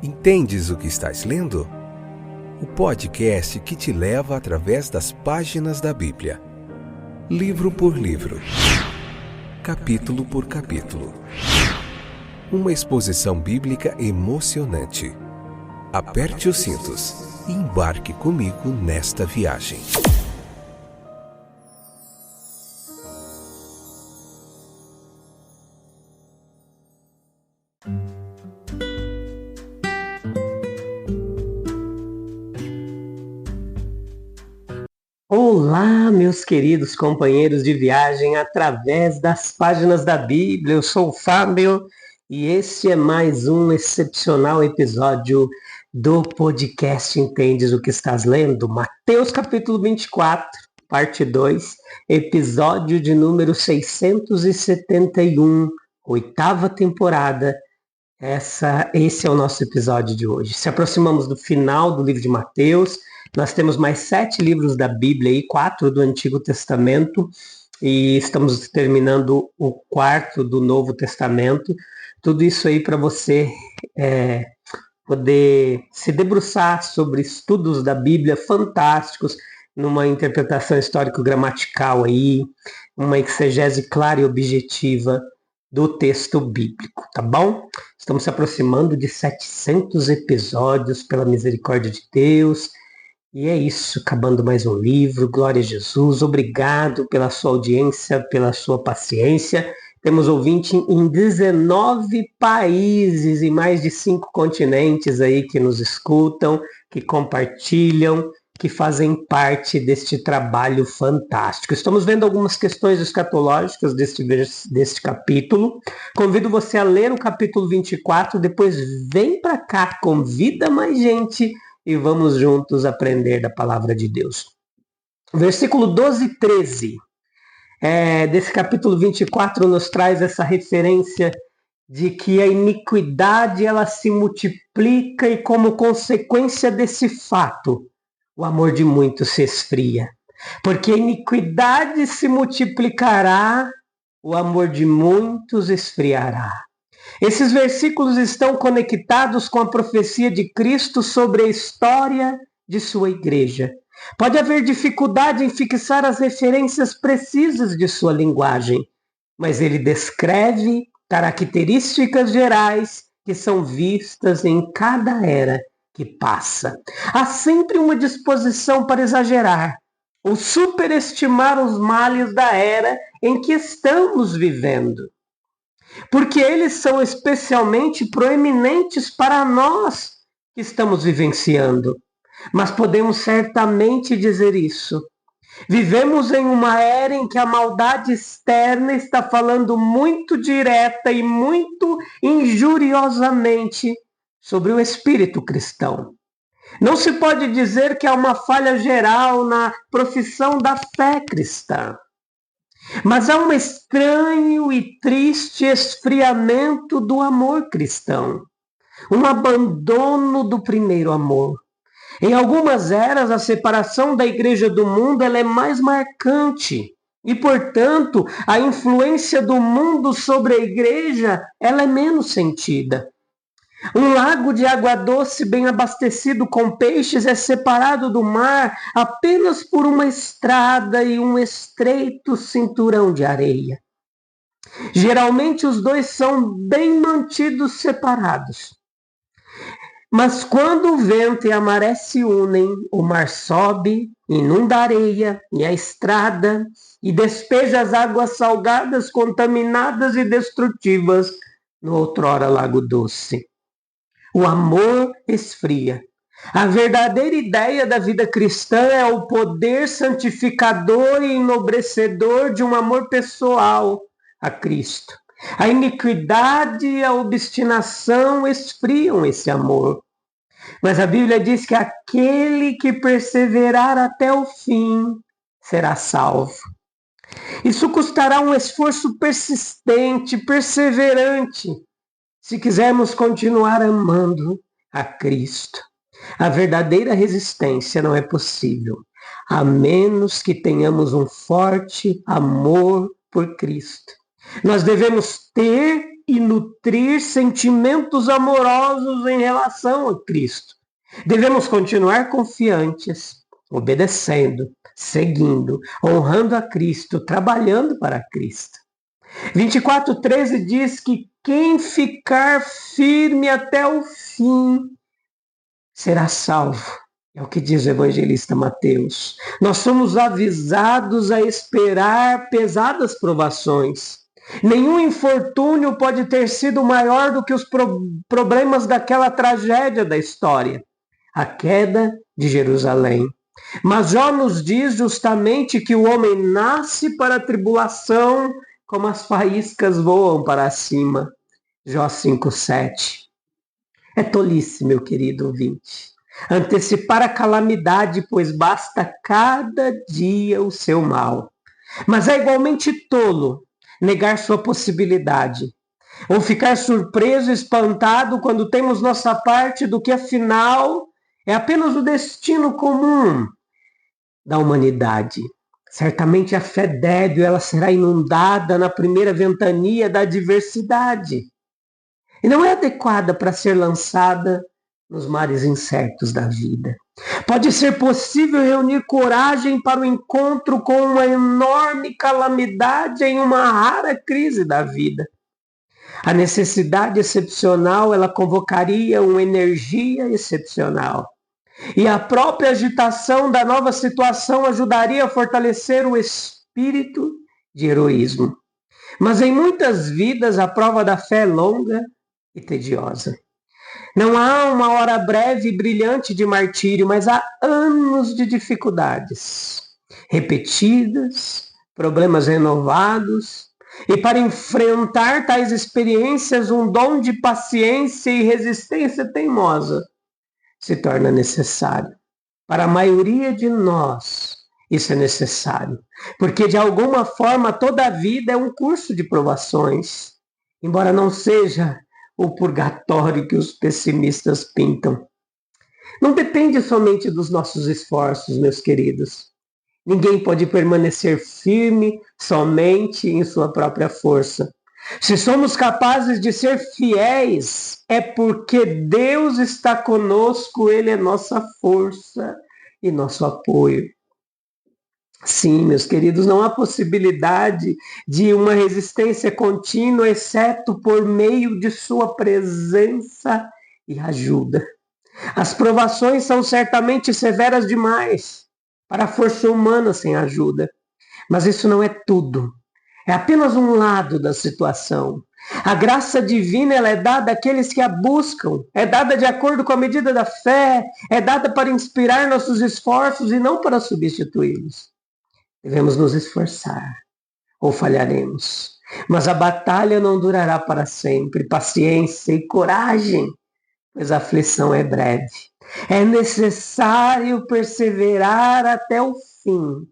Entendes o que estás lendo? O podcast que te leva através das páginas da Bíblia, livro por livro, capítulo por capítulo. Uma exposição bíblica emocionante. Aperte os cintos e embarque comigo nesta viagem. Olá, meus queridos companheiros de viagem através das páginas da Bíblia. Eu sou o Fábio e este é mais um excepcional episódio do podcast Entendes o que estás lendo? Mateus capítulo 24, parte 2, episódio de número 671, oitava temporada. Esse é o nosso episódio de hoje. Se aproximamos do final do livro de Mateus. Nós temos mais 7 livros da Bíblia e 4 do Antigo Testamento, e estamos terminando o 4º do Novo Testamento. Tudo isso aí para você poder se debruçar sobre estudos da Bíblia fantásticos, numa interpretação histórico-gramatical aí, uma exegese clara e objetiva do texto bíblico, tá bom? Estamos se aproximando de 700 episódios, pela misericórdia de Deus. E é isso, acabando mais um livro. Glória a Jesus, obrigado pela sua audiência, pela sua paciência. Temos ouvinte em 19 países e mais de 5 continentes aí que nos escutam, que compartilham, que fazem parte deste trabalho fantástico. Estamos vendo algumas questões escatológicas deste capítulo. Convido você a ler o capítulo 24, depois vem para cá, convida mais gente e vamos juntos aprender da palavra de Deus. Versículo 12 e 13 desse capítulo 24 nos traz essa referência de que a iniquidade ela se multiplica e, como consequência desse fato, o amor de muitos se esfria. Porque a iniquidade se multiplicará, o amor de muitos esfriará. Esses versículos estão conectados com a profecia de Cristo sobre a história de sua igreja. Pode haver dificuldade em fixar as referências precisas de sua linguagem, mas ele descreve características gerais que são vistas em cada era que passa. Há sempre uma disposição para exagerar ou superestimar os males da era em que estamos vivendo, porque eles são especialmente proeminentes para nós que estamos vivenciando. Mas podemos certamente dizer isso. Vivemos em uma era em que a maldade externa está falando muito direta e muito injuriosamente sobre o espírito cristão. Não se pode dizer que há uma falha geral na profissão da fé cristã. Mas há um estranho e triste esfriamento do amor cristão, um abandono do primeiro amor. Em algumas eras, a separação da igreja do mundo ela é mais marcante e, portanto, a influência do mundo sobre a igreja ela é menos sentida. Um lago de água doce bem abastecido com peixes é separado do mar apenas por uma estrada e um estreito cinturão de areia. Geralmente os dois são bem mantidos separados. Mas quando o vento e a maré se unem, o mar sobe, inunda a areia e a estrada e despeja as águas salgadas, contaminadas e destrutivas no outrora lago doce. O amor esfria. A verdadeira ideia da vida cristã é o poder santificador e enobrecedor de um amor pessoal a Cristo. A iniquidade e a obstinação esfriam esse amor. Mas a Bíblia diz que aquele que perseverar até o fim será salvo. Isso custará um esforço persistente, perseverante, se quisermos continuar amando a Cristo. A verdadeira resistência não é possível, a menos que tenhamos um forte amor por Cristo. Nós devemos ter e nutrir sentimentos amorosos em relação a Cristo. Devemos continuar confiantes, obedecendo, seguindo, honrando a Cristo, trabalhando para Cristo. 24:13 diz que quem ficar firme até o fim será salvo. É o que diz o evangelista Mateus. Nós somos avisados a esperar pesadas provações. Nenhum infortúnio pode ter sido maior do que os problemas daquela tragédia da história, a queda de Jerusalém. Mas Jó nos diz justamente que o homem nasce para a tribulação, como as faíscas voam para cima. Jó 5:7. É tolice, meu querido ouvinte, antecipar a calamidade, pois basta cada dia o seu mal. Mas é igualmente tolo negar sua possibilidade, ou ficar surpreso, espantado quando temos nossa parte do que afinal é apenas o destino comum da humanidade. Certamente a fé débil, ela será inundada na primeira ventania da adversidade e não é adequada para ser lançada nos mares incertos da vida. Pode ser possível reunir coragem para o encontro com uma enorme calamidade em uma rara crise da vida. A necessidade excepcional, ela convocaria uma energia excepcional. E a própria agitação da nova situação ajudaria a fortalecer o espírito de heroísmo. Mas em muitas vidas a prova da fé é longa e tediosa. Não há uma hora breve e brilhante de martírio, mas há anos de dificuldades repetidas, problemas renovados. E para enfrentar tais experiências, um dom de paciência e resistência teimosa se torna necessário. Para a maioria de nós, isso é necessário, porque de alguma forma toda a vida é um curso de provações, embora não seja o purgatório que os pessimistas pintam. Não depende somente dos nossos esforços, meus queridos. Ninguém pode permanecer firme somente em sua própria força. Se somos capazes de ser fiéis, é porque Deus está conosco, Ele é nossa força e nosso apoio. Sim, meus queridos, não há possibilidade de uma resistência contínua, exceto por meio de sua presença e ajuda. As provações são certamente severas demais para a força humana sem ajuda, mas isso não é tudo. É apenas um lado da situação. A graça divina, ela é dada àqueles que a buscam, é dada de acordo com a medida da fé, é dada para inspirar nossos esforços e não para substituí-los. Devemos nos esforçar, ou falharemos. Mas a batalha não durará para sempre. Paciência e coragem, pois a aflição é breve. É necessário perseverar até o fim.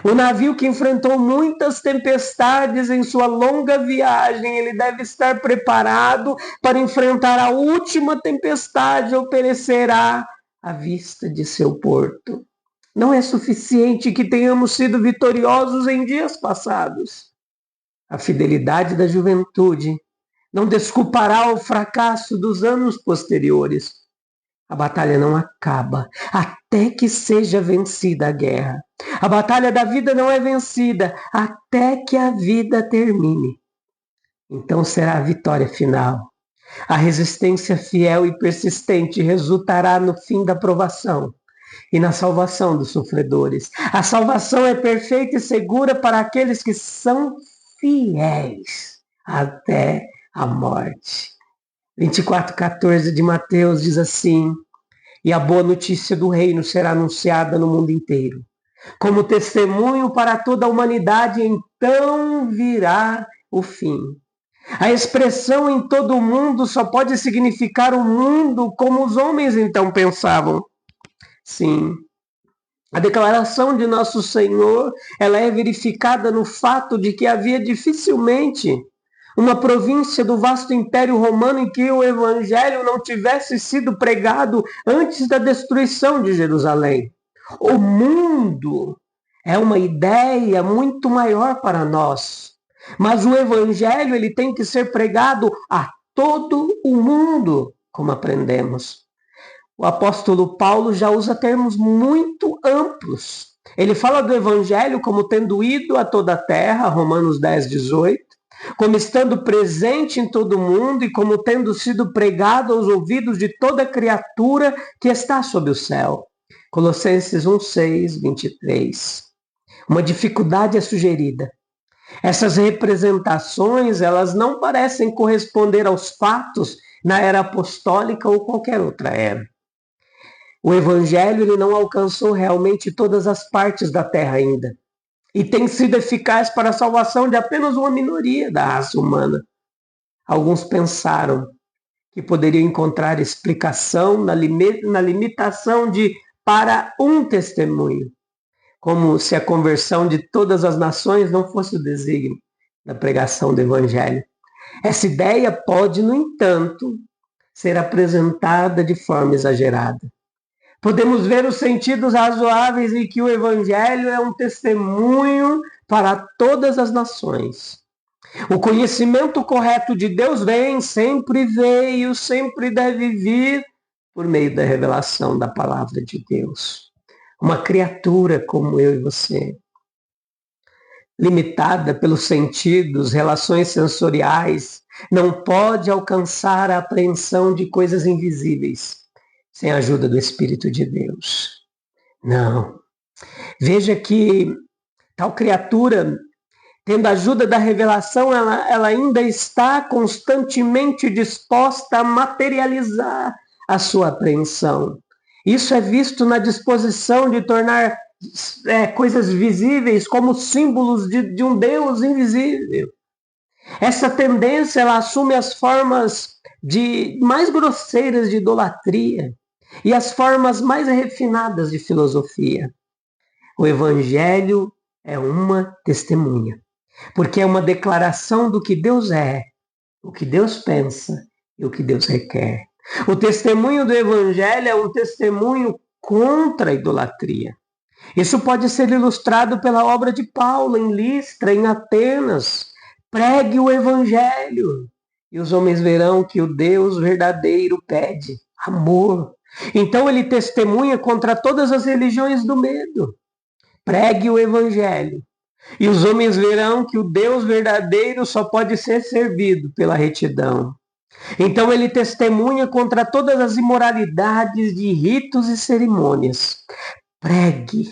O navio que enfrentou muitas tempestades em sua longa viagem, ele deve estar preparado para enfrentar a última tempestade ou perecerá à vista de seu porto. Não é suficiente que tenhamos sido vitoriosos em dias passados. A fidelidade da juventude não desculpará o fracasso dos anos posteriores. A batalha não acaba até que seja vencida a guerra. A batalha da vida não é vencida até que a vida termine. Então será a vitória final. A resistência fiel e persistente resultará no fim da provação e na salvação dos sofredores. A salvação é perfeita e segura para aqueles que são fiéis até a morte. 24:14 de Mateus diz assim: e a boa notícia do reino será anunciada no mundo inteiro, como testemunho para toda a humanidade, então virá o fim. A expressão em todo o mundo só pode significar o mundo como os homens então pensavam. Sim, a declaração de nosso Senhor, ela é verificada no fato de que havia dificilmente uma província do vasto Império Romano em que o Evangelho não tivesse sido pregado antes da destruição de Jerusalém. O mundo é uma ideia muito maior para nós. Mas o evangelho ele tem que ser pregado a todo o mundo, como aprendemos. O apóstolo Paulo já usa termos muito amplos. Ele fala do evangelho como tendo ido a toda a terra, Romanos 10, 18, como estando presente em todo o mundo e como tendo sido pregado aos ouvidos de toda criatura que está sob o céu. Colossenses 1, 6, 23. Uma dificuldade é sugerida. Essas representações, elas não parecem corresponder aos fatos na era apostólica ou qualquer outra era. O evangelho ele não alcançou realmente todas as partes da terra ainda. E tem sido eficaz para a salvação de apenas uma minoria da raça humana. Alguns pensaram que poderiam encontrar explicação na limitação de para um testemunho, como se a conversão de todas as nações não fosse o desígnio da pregação do evangelho. Essa ideia pode, no entanto, ser apresentada de forma exagerada. Podemos ver os sentidos razoáveis em que o evangelho é um testemunho para todas as nações. O conhecimento correto de Deus vem, sempre veio, sempre deve vir por meio da revelação da palavra de Deus. Uma criatura como eu e você, limitada pelos sentidos, relações sensoriais, não pode alcançar a apreensão de coisas invisíveis sem a ajuda do Espírito de Deus. Não. Veja que tal criatura, tendo a ajuda da revelação, ela ainda está constantemente disposta a materializar a sua apreensão. Isso é visto na disposição de tornar coisas visíveis como símbolos de um Deus invisível. Essa tendência ela assume as formas mais grosseiras de idolatria e as formas mais refinadas de filosofia. O evangelho é uma testemunha, porque é uma declaração do que Deus é, o que Deus pensa e o que Deus requer. O testemunho do evangelho é um testemunho contra a idolatria. Isso pode ser ilustrado pela obra de Paulo em Listra, em Atenas. Pregue o evangelho e os homens verão que o Deus verdadeiro pede amor. Então ele testemunha contra todas as religiões do medo. Pregue o evangelho e os homens verão que o Deus verdadeiro só pode ser servido pela retidão. Então ele testemunha contra todas as imoralidades de ritos e cerimônias. Pregue,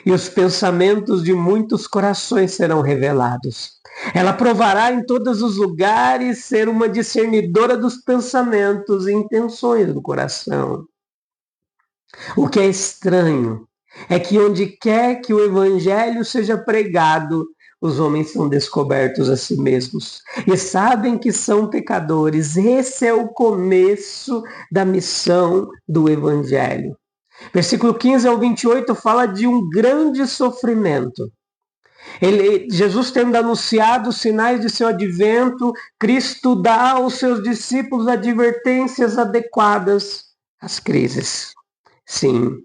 e os pensamentos de muitos corações serão revelados. Ela provará em todos os lugares ser uma discernidora dos pensamentos e intenções do coração. O que é estranho é que onde quer que o evangelho seja pregado, os homens são descobertos a si mesmos e sabem que são pecadores. Esse é o começo da missão do evangelho. Versículo 15 ao 28 fala de um grande sofrimento. Jesus tendo anunciado os sinais de seu advento, Cristo dá aos seus discípulos advertências adequadas às crises. Sim,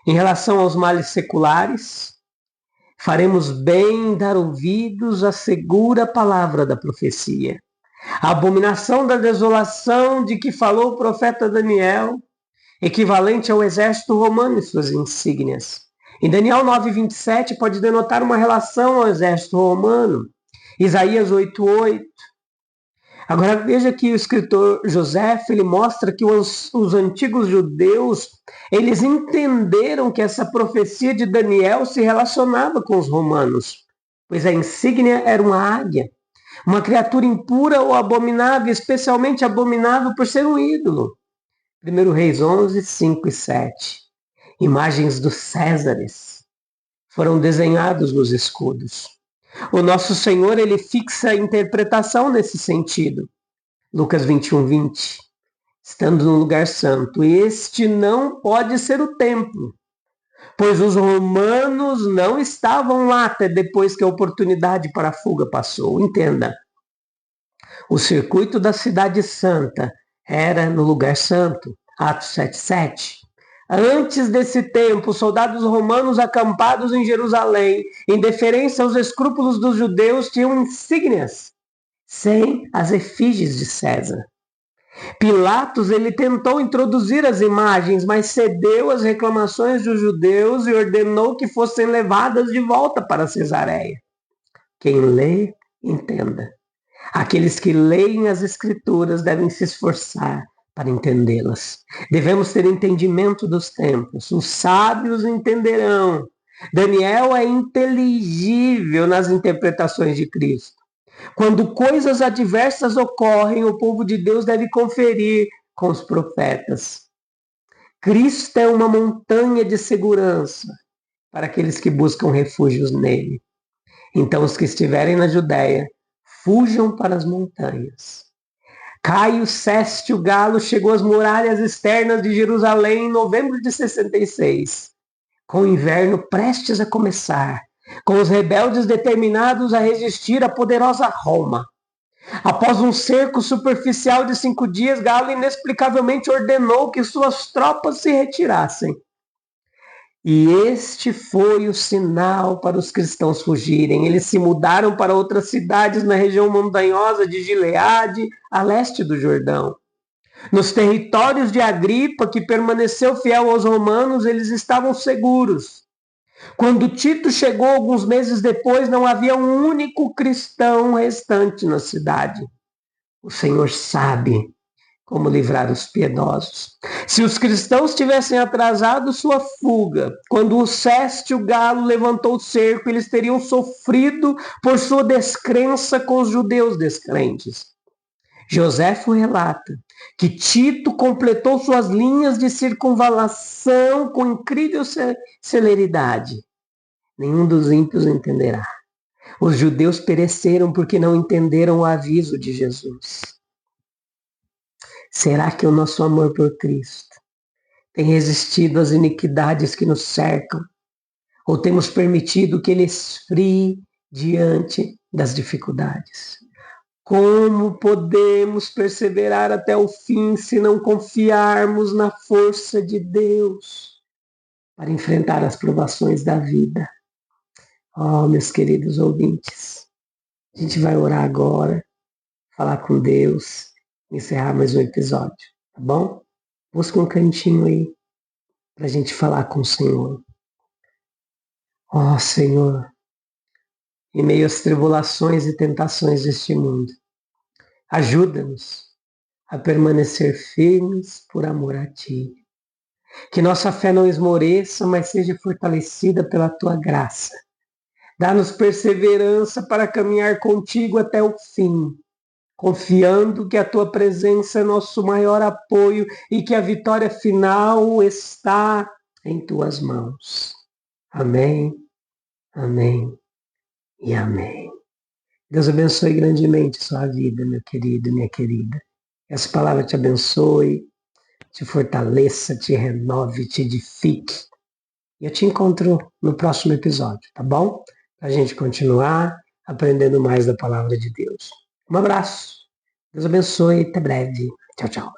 em relação aos males seculares, faremos bem em dar ouvidos à segura palavra da profecia. A abominação da desolação de que falou o profeta Daniel, equivalente ao exército romano e suas insígnias. Em Daniel 9:27 pode denotar uma relação ao exército romano. Isaías 8:8. Agora veja que o escritor José ele mostra que os antigos judeus eles entenderam que essa profecia de Daniel se relacionava com os romanos, pois a insígnia era uma águia, uma criatura impura ou abominável, especialmente abominável por ser um ídolo. 1 Reis 11, 5 e 7. Imagens dos Césares foram desenhados nos escudos. O nosso Senhor, ele fixa a interpretação nesse sentido. Lucas 21:20. Estando no lugar santo, este não pode ser o templo, pois os romanos não estavam lá até depois que a oportunidade para a fuga passou. Entenda, o circuito da cidade santa era no lugar santo, Atos 7:7. Antes desse tempo, soldados romanos acampados em Jerusalém, em deferência aos escrúpulos dos judeus, tinham insígnias sem as efígies de César. Pilatos, ele tentou introduzir as imagens, mas cedeu às reclamações dos judeus e ordenou que fossem levadas de volta para Cesareia. Quem lê, entenda. Aqueles que leem as Escrituras devem se esforçar para entendê-las. Devemos ter entendimento dos tempos. Os sábios entenderão. Daniel é inteligível nas interpretações de Cristo. Quando coisas adversas ocorrem, o povo de Deus deve conferir com os profetas. Cristo é uma montanha de segurança para aqueles que buscam refúgios nele. Então, os que estiverem na Judéia, fujam para as montanhas. Caio Sestio Galo chegou às muralhas externas de Jerusalém em novembro de 66, com o inverno prestes a começar, com os rebeldes determinados a resistir à poderosa Roma. Após um cerco superficial de 5 dias, Galo inexplicavelmente ordenou que suas tropas se retirassem. E este foi o sinal para os cristãos fugirem. Eles se mudaram para outras cidades na região montanhosa de Gileade, a leste do Jordão. Nos territórios de Agripa, que permaneceu fiel aos romanos, eles estavam seguros. Quando Tito chegou alguns meses depois, não havia um único cristão restante na cidade. O Senhor sabe como livrar os piedosos. Se os cristãos tivessem atrasado sua fuga, quando o Sestio Galo levantou o cerco, eles teriam sofrido por sua descrença com os judeus descrentes. Joséfo relata que Tito completou suas linhas de circunvalação com incrível celeridade. Nenhum dos ímpios entenderá. Os judeus pereceram porque não entenderam o aviso de Jesus. Será que o nosso amor por Cristo tem resistido às iniquidades que nos cercam? Ou temos permitido que ele esfrie diante das dificuldades? Como podemos perseverar até o fim se não confiarmos na força de Deus para enfrentar as provações da vida? Oh, meus queridos ouvintes, a gente vai orar agora, falar com Deus, encerrar mais um episódio, tá bom? Busca um cantinho aí para a gente falar com o Senhor. Oh, Senhor, em meio às tribulações e tentações deste mundo, ajuda-nos a permanecer firmes por amor a Ti. Que nossa fé não esmoreça, mas seja fortalecida pela Tua graça. Dá-nos perseverança para caminhar contigo até o fim, confiando que a Tua presença é nosso maior apoio e que a vitória final está em Tuas mãos. Amém, amém e amém. Deus abençoe grandemente sua vida, meu querido e minha querida. Essa palavra te abençoe, te fortaleça, te renove, te edifique. E eu te encontro no próximo episódio, tá bom? Para a gente continuar aprendendo mais da palavra de Deus. Um abraço. Deus abençoe. Até breve. Tchau, tchau.